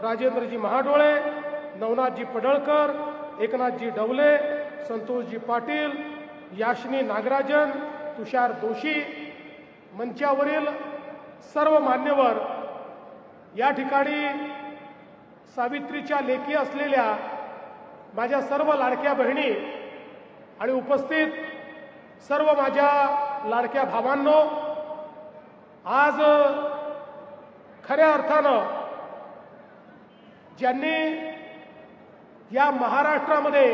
राजेंद्रजी महाडोळे, नवनाथजी पडळकर, एकनाथजी ढवले, संतोषजी पाटील, याशिनी नागराजन, तुषार दोशी, मंचावरील सर्व मान्यवर, या ठिकाणी सावित्रीच्या लेकी असलेल्या माझ्या सर्व लाडक्या बहिणी आणि उपस्थित सर्व माझ्या लाडक्या भावांनो, आज खऱ्या अर्थानं ज्यांनी या महाराष्ट्रामध्ये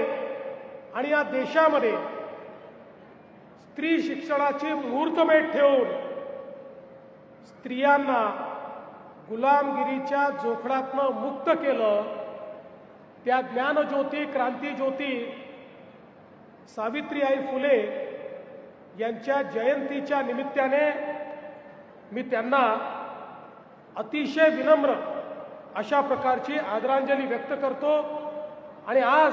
आणि या देशामध्ये स्त्री शिक्षणाची मुहूर्तमेढ ठेवून स्त्रियांना गुलामगिरीच्या जोखडातनं मुक्त केलं, त्या ज्ञानज्योती, क्रांतीज्योती सावित्रीबाई फुले यांच्या जयंतीच्या निमित्ताने मी त्यांना अतिशय विनम्र अशा प्रकारची आदरांजली व्यक्त करतो। आणि आज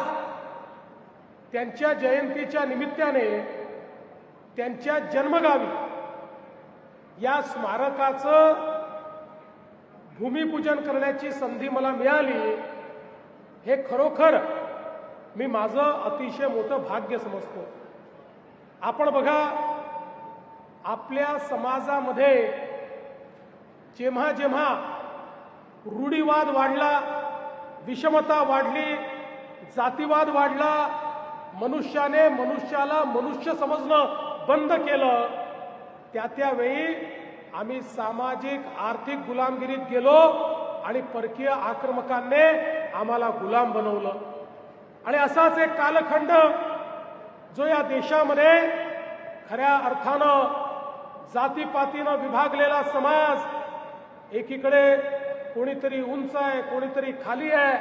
त्यांच्या जयंतीच्या निमित्ताने त्यांच्या जन्मगावी या स्मारकाचं भूमिपूजन करण्याची संधी मला मिळाली, हे खरोखर मी माझं अतिशय मोठं भाग्य समजतो। आपण बघा, आपल्या समाजामध्ये जेव्हा जेव्हा रूढीवाद वाढला, विषमता वाढली, जातीवाद वाढला, मनुष्याने मनुष्याला मनुष्य समजणं बंद केलं, त्यावेळी आम्ही सामाजिक आर्थिक गुलामगिरीत गेलो आणि परकीय आक्रमकांनी आम्हाला गुलाम बनवलं। आणि असाच एक कालखंड जो या देशामध्ये खऱ्या अर्थानं जातीपातीनं विभागलेला समाज, एकीकडे कोणीतरी उंच आहे, कोणीतरी खाली आहे,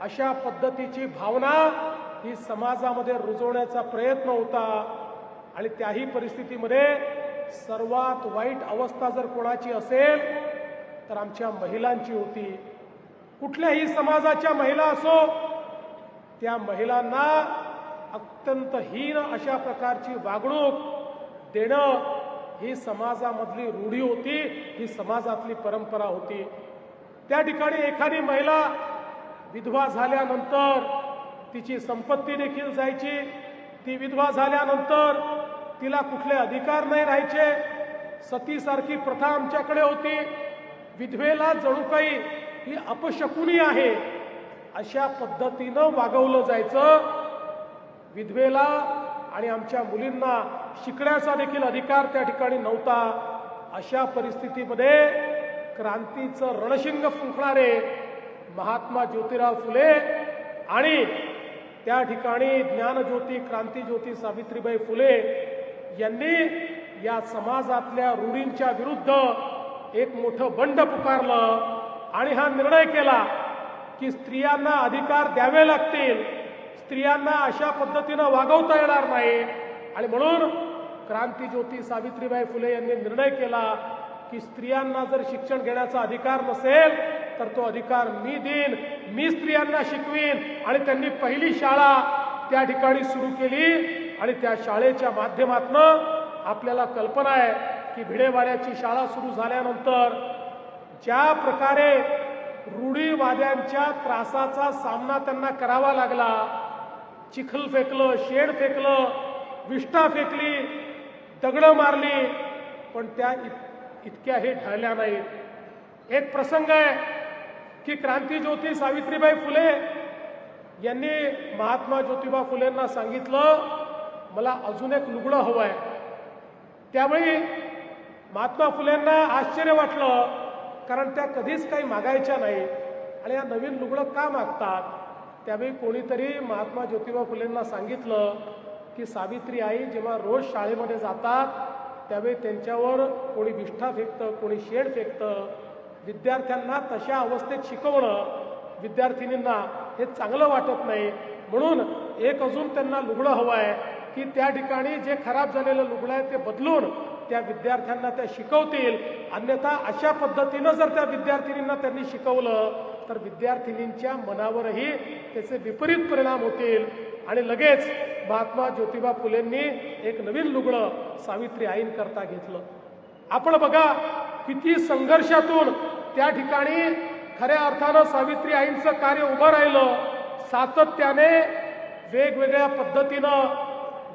अशा पद्धतीची भावना ही समाजामध्ये रुजवण्याचा प्रयत्न होता। आणि त्याही परिस्थितीमध्ये सर्वात वाईट अवस्था जर कोणाची असेल तर आमच्या महिलांची होती। कुठल्याही समाजाच्या महिला असो, त्या महिलांना अत्यंत हीन अशा प्रकारची वागणूक देणं ही समाजामधली रूढी होती, ही समाजातली परंपरा होती। त्या ठिकाणी एखादी महिला विधवा झाल्यानंतर तिची संपत्ती देखील जायची, ती विधवा झाल्यानंतर तिला कुठले अधिकार नाही राहायचे, सतीसारखी प्रथा आमच्याकडे होती, विधवेला जणू काही ही अपशकुनी आहे अशा पद्धतीनं वागवलं जायचं। विधवेला आणि आमच्या मुलींना शिकण्याचा देखील अधिकार त्या ठिकाणी नव्हता। अशा परिस्थितीमध्ये क्रांतीचं रणशिंग फुंकणारे महात्मा ज्योतिराव फुले आणि त्या ठिकाणी ज्ञानज्योती, क्रांतीज्योती सावित्रीबाई फुले यांनी या समाजातल्या रूढींच्या विरुद्ध एक मोठं बंड पुकारलं आणि हा निर्णय केला की स्त्रियांना अधिकार द्यावे लागतील, स्त्रियांना अशा पद्धतीनं वागवता येणार नाही। आणि म्हणून क्रांतीज्योती सावित्रीबाई फुले यांनी निर्णय केला की स्त्रियांना जर शिक्षण घेण्याचा अधिकार नसेल तर तो अधिकार मी देईन, मी स्त्रियांना शिकवीन। आणि त्यांनी पहिली शाळा त्या ठिकाणी सुरू केली आणि त्या शाळेच्या माध्यमातून आपल्याला कल्पना आहे की भिडेवाड्याची शाळा सुरू झाल्यानंतर ज्या प्रकारे रूढीवाद्यांच्या त्रासाचा सामना त्यांना करावा लागला, चिखल फेकलं, शेड फेकलं, विष्ठा फेकली, दगडं मारली, पण त्या इतक्या हे ढळल्या नाहीत। एक प्रसंग आहे की क्रांतीज्योती सावित्रीबाई फुले यांनी महात्मा ज्योतिबा फुलेंना सांगितलं, मला अजून एक लुगडं हवं आहे। त्यावेळी महात्मा फुलेंना आश्चर्य वाटलं, कारण त्या कधीच काही मागायच्या नाही आणि या नवीन लुगडं का मागतात। त्यावेळी कोणीतरी महात्मा ज्योतिबा फुलेंना सांगितलं की सावित्री आई जेव्हा रोज शाळेमध्ये जातात त्यावेळी त्यांच्यावर कोणी विष्ठा फेकतं, कोणी शेड फेकतं, विद्यार्थ्यांना तशा अवस्थेत शिकवणं विद्यार्थिनींना हे चांगलं वाटत नाही, म्हणून एक अजून त्यांना लुगडं हवं आहे की त्या ठिकाणी जे खराब झालेलं लुगडं आहे ते बदलून त्या विद्यार्थ्यांना त्या शिकवतील। अन्यथा अशा पद्धतीनं जर त्या विद्यार्थिनींना त्यांनी शिकवलं तर विद्यार्थिनींच्या मनावरही त्याचे विपरीत परिणाम होतील। आणि लगेच महात्मा ज्योतिबा फुलेंनी एक नवीन लुगडं सावित्री आईंकरता घेतलं। आपण बघा किती संघर्षातून त्या ठिकाणी खऱ्या अर्थानं सावित्री आईंचं कार्य उभं राहिलं. सातत्याने वेगवेगळ्या पद्धतीनं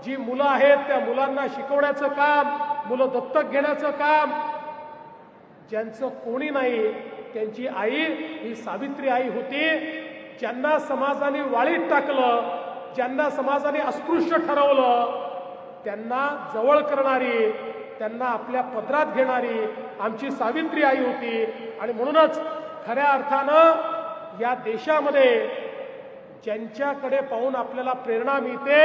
जी मुलं आहेत त्या मुलांना शिकवण्याचं काम, मुलं दत्तक घेण्याचं काम, ज्यांचं कोणी नाही त्यांची आई ही सावित्री आई होती. ज्यांना समाजाने वाळीत टाकलं, ज्यांना समाजाने अस्पृश्य ठरवलं, त्यांना जवळ करणारी, त्यांना आपल्या पदरात घेणारी आमची सावित्री आई होती. आणि म्हणूनच खऱ्या अर्थानं या देशामध्ये ज्यांच्याकडे पाहून आपल्याला प्रेरणा मिळते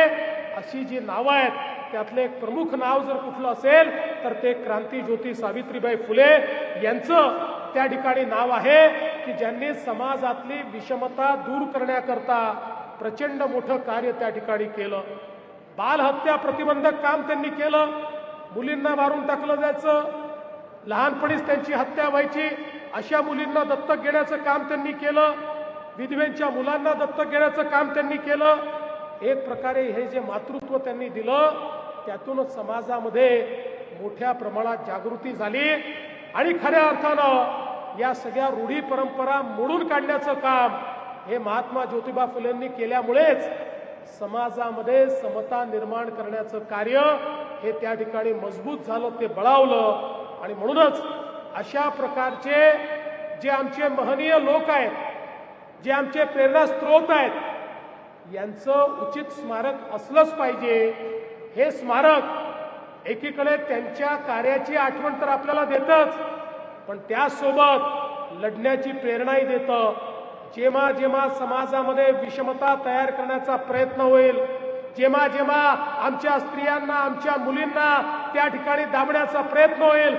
अशी जी नावं आहेत त्यातलं एक प्रमुख नाव जर कुठलं असेल तर ते क्रांतीज्योती सावित्रीबाई फुले यांचं त्या ठिकाणी नाव आहे की ज्यांनी समाजातली विषमता दूर करण्याकरता प्रचंड मोठं कार्य त्या ठिकाणी केलं. बालहत्या प्रतिबंधक काम त्यांनी केलं. मुलींना मारून टाकलं जायचं, लहानपणीच त्यांची हत्या व्हायची, अशा मुलींना दत्तक घेण्याचं काम त्यांनी केलं. विधवेंच्या मुलांना दत्तक घेण्याचं काम त्यांनी केलं. एक प्रकारे हे जे मातृत्व त्यांनी दिलं त्यातूनच समाजामध्ये मोठ्या प्रमाणात जागृती झाली. आणि खऱ्या अर्थानं या सगळ्या रूढी परंपरा मोडून काढण्याचं काम हे महात्मा ज्योतिबा फुलेंनी केल्यामुळेच समाजामध्ये समता निर्माण करण्याचं कार्य हे त्या ठिकाणी मजबूत झालं, ते बळावलं. आणि म्हणूनच अशा प्रकारचे जे आमचे महनीय लोक आहेत, जे आमचे प्रेरणा स्रोत आहेत, यांचं उचित स्मारक असलंच पाहिजे. हे स्मारक एकीकडे त्यांच्या कार्याची आठवण तर आपल्याला देतच, पण त्यासोबत लढण्याची प्रेरणाही देतं. जेव्हा जेव्हा समाजामध्ये विषमता तयार करण्याचा प्रयत्न होईल, जेव्हा जेव्हा आमच्या स्त्रियांना, आमच्या मुलींना त्या ठिकाणी दाबण्याचा प्रयत्न होईल,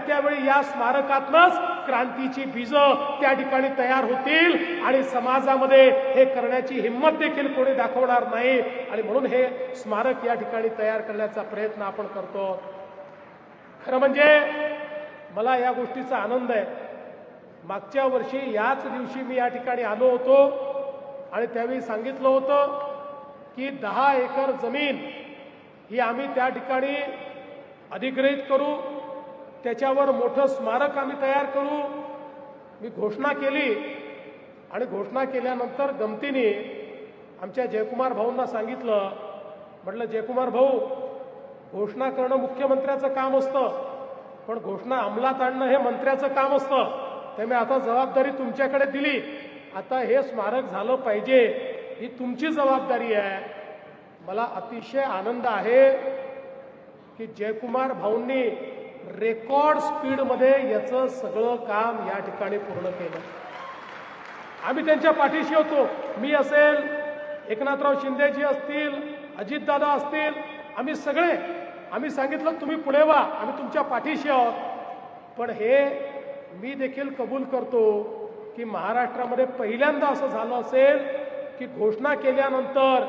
त्यावेळी या स्मारकातनंच क्रांतीची बीजं त्या ठिकाणी तयार होतील आणि समाजामध्ये हे करण्याची हिंमत देखील कोणी दाखवणार नाही. आणि म्हणून हे स्मारक या ठिकाणी तयार करण्याचा प्रयत्न आपण करतो. खरं म्हणजे मला या गोष्टीचा आनंद आहे. मागच्या वर्षी याच दिवशी मी या ठिकाणी आलो होतो आणि त्यावेळी सांगितलं होतं की 10 एकर जमीन ही आम्ही त्या ठिकाणी अधिग्रहित करू, त्याच्यावर मोठं स्मारक आम्ही तयार करू. मी घोषणा केली आणि घोषणा केल्यानंतर गमतीने आमच्या जयकुमार भाऊंना सांगितलं, म्हटलं जयकुमार भाऊ, घोषणा करणं मुख्यमंत्र्याचं काम असतं, पण घोषणा अंमलात आणणं हे मंत्र्याचं काम असतं. त्यामुळे आता जबाबदारी तुमच्याकडे दिली. आता हे स्मारक झालं पाहिजे, ही तुमची जबाबदारी आहे. मला अतिशय आनंद आहे की जयकुमार भाऊंनी रेकॉर्ड स्पीडमध्ये याचं सगळं काम या ठिकाणी पूर्ण केलं. आम्ही त्यांच्या पाठीशी होतो. मी असेल, एकनाथराव शिंदेजी असतील, अजितदादा असतील, आम्ही सगळे आम्ही सांगितलं तुम्ही पुढे व्हा, आम्ही तुमच्या पाठीशी आहोत. पण हे मी देखील कबूल करतो की महाराष्ट्रामध्ये पहिल्यांदा असं झालं असेल की घोषणा केल्यानंतर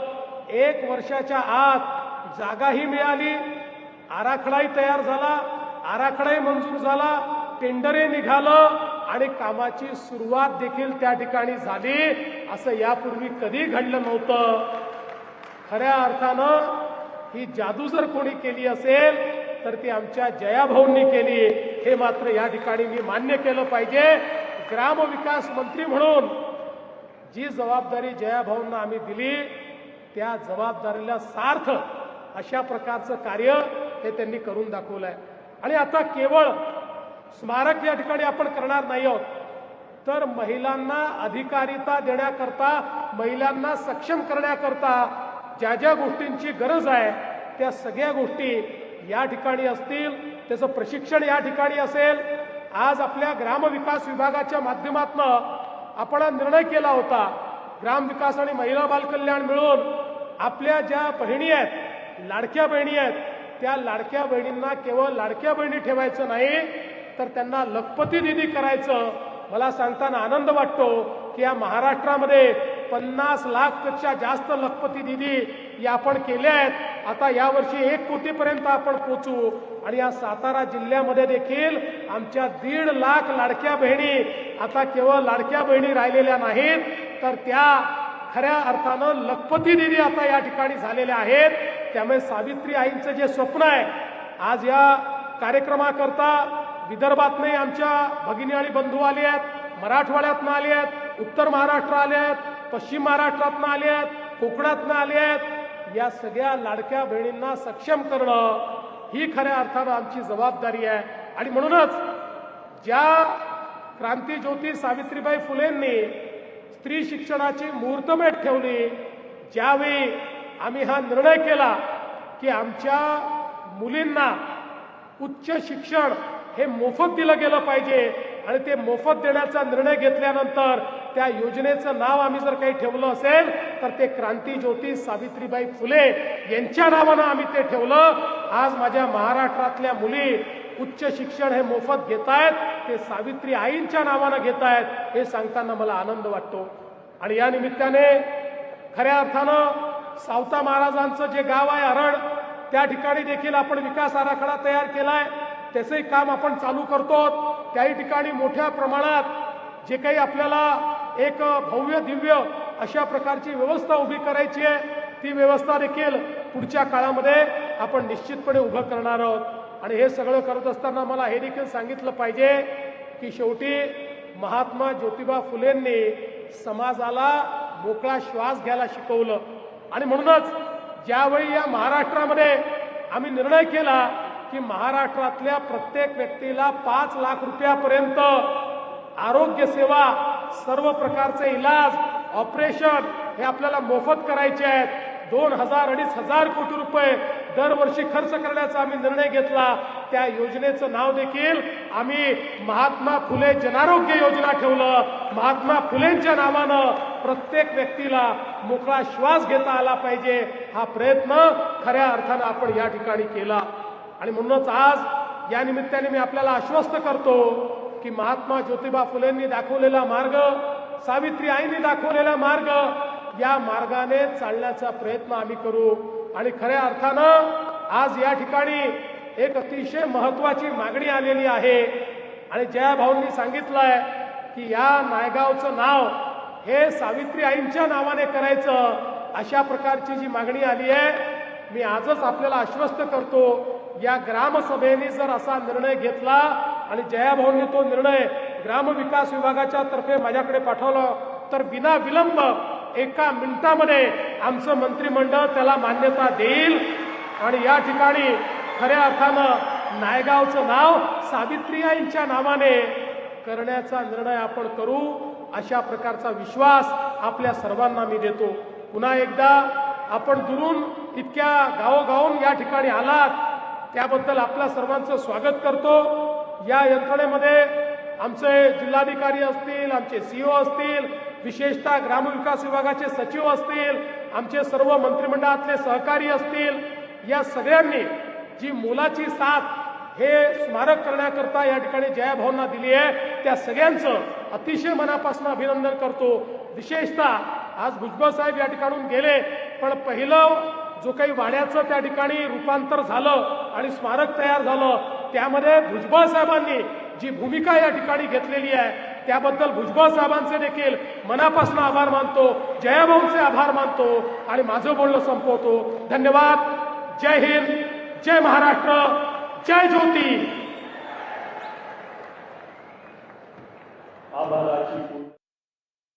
1 वर्षाच्या आत जागाही मिळाली, आराखडाही तयार झाला, आराखडाही मंजूर झाला, टेंडरही निघालं आणि कामाची सुरुवात देखील त्या ठिकाणी झाली. असं यापूर्वी कधी घडलं नव्हतं. खऱ्या अर्थानं ही जादू जर कोणी केली असेल तर ती आमच्या जयाभाऊंनी केली, हे मात्र या ठिकाणी मी मान्य केलं पाहिजे. ग्रामविकास मंत्री म्हणून जी जबाबदारी जयाभाऊंना आम्ही दिली त्या जबाबदारीला सार्थ अशा प्रकारचं कार्य हे त्यांनी करून दाखवलंय. आणि आता केवळ स्मारक या ठिकाणी आपण करणार नाही आहोत, तर महिलांना अधिकारिता देण्याकरता, महिलांना सक्षम करण्याकरता ज्या ज्या गोष्टींची गरज आहे त्या सगळ्या गोष्टी या ठिकाणी असतील. त्याचं प्रशिक्षण या ठिकाणी असेल. आज आपल्या ग्रामविकास विभागाच्या माध्यमातून आपण निर्णय केला होता, ग्रामविकास आणि महिला बालकल्याण मिळून आपल्या ज्या बहिणी आहेत, लाडक्या बहिणी आहेत, त्या लाडक्या बहिणींना केवळ लाडक्या बहिणी ठेवायचं नाही तर त्यांना लखपती दिदी करायचं. मला सांगताना आनंद वाटतो की या महाराष्ट्रामध्ये 50 लाखपेक्षा जास्त लखपती दिदी या आपण केल्या आहेत. आता यावर्षी 1 कोटीपर्यंत आपण पोहोचू आणि या सातारा जिल्ह्यामध्ये देखील आमच्या 1.5 लाख लाडक्या बहिणी आता केवळ लाडक्या बहिणी राहिलेल्या नाहीत, तर त्या खऱ्या अर्थानं लखपती दिदी आता या ठिकाणी झालेल्या आहेत. त्यामुळे सावित्री आईंचं जे स्वप्न आहे, आज या कार्यक्रमाकरता विदर्भातने आमच्या भगिनी आणि बंधू आले आहेत, मराठवाड्यातनं आले आहेत, उत्तर महाराष्ट्र आले आहेत, पश्चिम महाराष्ट्रातनं आले आहेत, कोकणातनं आले आहेत. या सगळ्या लाडक्या बहिणींना सक्षम करणं ही खऱ्या अर्थानं आमची जबाबदारी आहे. आणि म्हणूनच ज्या क्रांतीज्योती सावित्रीबाई फुलेंनी स्त्री शिक्षणाची मुहूर्तमेढ ठेवली, ज्यावेळी आम्ही हा निर्णय केला की आमच्या मुलींना उच्च शिक्षण हे मोफत दिलं गेलं पाहिजे आणि ते मोफत देण्याचा निर्णय घेतल्यानंतर त्या योजनेचं नाव आम्ही जर काही ठेवलं असेल तर ते क्रांतीज्योती सावित्रीबाई फुले यांच्या नावानं आम्ही ते ठेवलं. आज माझ्या महाराष्ट्रातल्या मुली उच्च शिक्षण हे मोफत घेतायत, ते सावित्री आईंच्या नावानं घेतायत, हे सांगताना मला आनंद वाटतो. आणि या निमित्ताने खऱ्या अर्थानं सावता महाराजांचं जे गाव आहे अरण, त्या ठिकाणी देखील आपण विकास आराखडा तयार केलाय. त्याचंही काम आपण चालू करतो. त्याही ठिकाणी मोठ्या प्रमाणात जे काही आपल्याला एक भव्य दिव्य अशा प्रकारची व्यवस्था उभी करायची आहे, ती व्यवस्था देखील पुढच्या काळामध्ये आपण निश्चितपणे उभं करणार आहोत. आणि हे सगळं करत असताना मला हे देखील सांगितलं पाहिजे की शेवटी महात्मा ज्योतिबा फुलेंनी समाजाला मोकळा श्वास घ्यायला शिकवलं. आणि म्हणूनच ज्यावेळी या महाराष्ट्रामध्ये आम्ही निर्णय केला की महाराष्ट्रातल्या प्रत्येक व्यक्तीला 5 लाख रुपयापर्यंत आरोग्य सेवा, सर्व प्रकारचे इलाज, ऑपरेशन हे आपल्याला मोफत करायचे आहेत, 2,000-2,500 कोटी रुपये दरवर्षी खर्च करण्याचा आम्ही निर्णय घेतला. त्या योजनेचं नाव देखील आम्ही महात्मा फुले जनआरोग्य योजना ठेवलं. महात्मा फुलेंच्या नावानं प्रत्येक व्यक्तीला मोकळा श्वास घेता आला पाहिजे, हा प्रयत्न खऱ्या अर्थानं आपण या ठिकाणी केला. आणि म्हणूनच आज या निमित्ताने मी आपल्याला आश्वस्त करतो की महात्मा ज्योतिबा फुलेंनी दाखवलेला मार्ग, सावित्री आईंनी दाखवलेला मार्ग, या मार्गाने चालण्याचा प्रयत्न आम्ही करू. आणि खऱ्या अर्थानं आज या ठिकाणी एक अतिशय महत्वाची मागणी आलेली आहे. आणि जया भाऊंनी सांगितलंय की या नायगावचं नाव हे सावित्री आईंच्या नावाने करायचं, अशा प्रकारची जी मागणी आली आहे, मी आजच आपल्याला आश्वस्त करतो, या ग्रामसभेने जर असा निर्णय घेतला आणि जया भाऊंनी तो निर्णय ग्रामविकास विभागाच्या तर्फे माझ्याकडे पाठवला तर विना विलंब 1 मिनिटामध्ये आमचं मंत्रिमंडळ त्याला मान्यता देईल. आणि या ठिकाणी खऱ्या अर्थानं नायगावचं नाव सावित्री आईंच्या नावाने करण्याचा निर्णय आपण करू, अशा प्रकारचा विश्वास आपल्या सर्वांना मी देतो. पुन्हा एकदा आपण दुरून इतक्या गावोगावून या ठिकाणी आलात, त्याबद्दल आपल्या सर्वांचं स्वागत करतो. या यंत्रणेमध्ये आमचे जिल्हाधिकारी असतील, आमचे सीओ असतील, विशेषतः ग्रामविकास विभागाचे सचिव असतील, आमचे सर्व मंत्रिमंडळातले सहकारी असतील, या सगळ्यांनी जी मोलाची साथ हे स्मारक करण्याकरता या ठिकाणी जया भाऊंना दिली आहे, त्या सगळ्यांचं अतिशय मनापासून अभिनंदन करतो. विशेषतः आज भुजबळ साहेब या ठिकाणून गेले, पण पहिलं जो काही वाड्याचं त्या ठिकाणी रूपांतर झालं आणि स्मारक तयार झालं, त्यामध्ये भुजबळ साहेबांनी जी भूमिका या ठिकाणी घेतलेली आहे, त्याबद्दल भुजबळ साहेबांचे देखील मनापासून आभार मानतो, जयाभाऊंचे आभार मानतो आणि माझं बोलणं संपवतो. धन्यवाद. जय हिंद, जय महाराष्ट्र, जय ज्योती.